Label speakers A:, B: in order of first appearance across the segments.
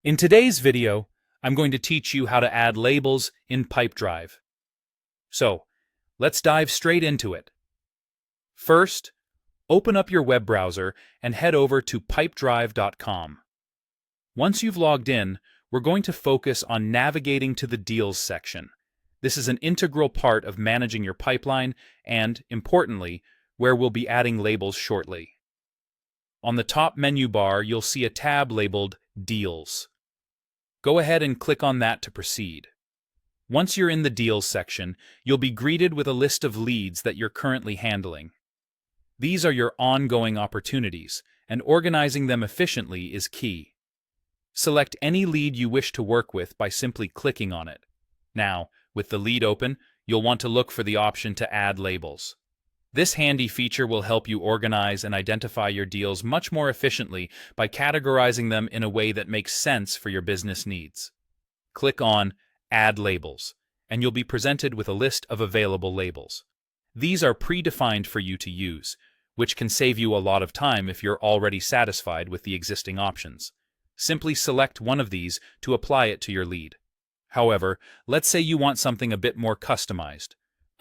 A: In today's video, I'm going to teach you how to add labels in Pipedrive. So, let's dive straight into it. First, open up your web browser and head over to pipedrive.com. Once you've logged in, we're going to focus on navigating to the Deals section. This is an integral part of managing your pipeline and, importantly, where we'll be adding labels shortly. On the top menu bar, you'll see a tab labeled Deals. Go ahead and click on that to proceed. Once you're in the Deals section, you'll be greeted with a list of leads that you're currently handling. These are your ongoing opportunities, and organizing them efficiently is key. Select any lead you wish to work with by simply clicking on it. Now, with the lead open, you'll want to look for the option to add labels. This handy feature will help you organize and identify your deals much more efficiently by categorizing them in a way that makes sense for your business needs. Click on Add Labels, and you'll be presented with a list of available labels. These are predefined for you to use, which can save you a lot of time if you're already satisfied with the existing options. Simply select one of these to apply it to your lead. However, let's say you want something a bit more customized.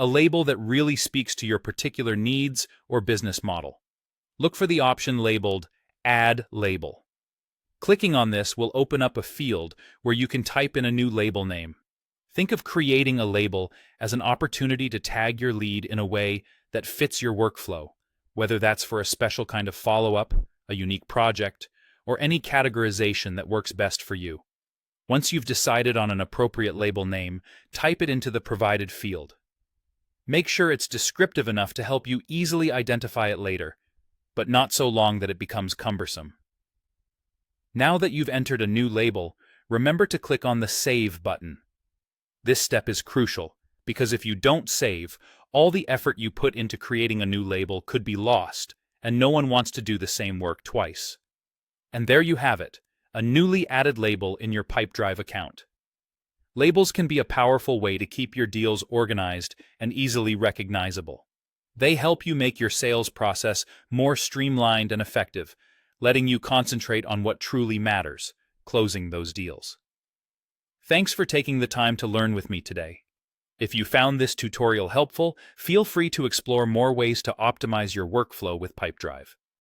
A: A label that really speaks to your particular needs or business model. Look for the option labeled Add Label. Clicking on this will open up a field where you can type in a new label name. Think of creating a label as an opportunity to tag your lead in a way that fits your workflow, whether that's for a special kind of follow-up, a unique project, or any categorization that works best for you. Once you've decided on an appropriate label name, type it into the provided field. Make sure it's descriptive enough to help you easily identify it later, but not so long that it becomes cumbersome. Now that you've entered a new label, remember to click on the Save button. This step is crucial, because if you don't save, all the effort you put into creating a new label could be lost, and no one wants to do the same work twice. And there you have it, a newly added label in your Pipedrive account. Labels can be a powerful way to keep your deals organized and easily recognizable. They help you make your sales process more streamlined and effective, letting you concentrate on what truly matters, closing those deals. Thanks for taking the time to learn with me today. If you found this tutorial helpful, feel free to explore more ways to optimize your workflow with Pipedrive.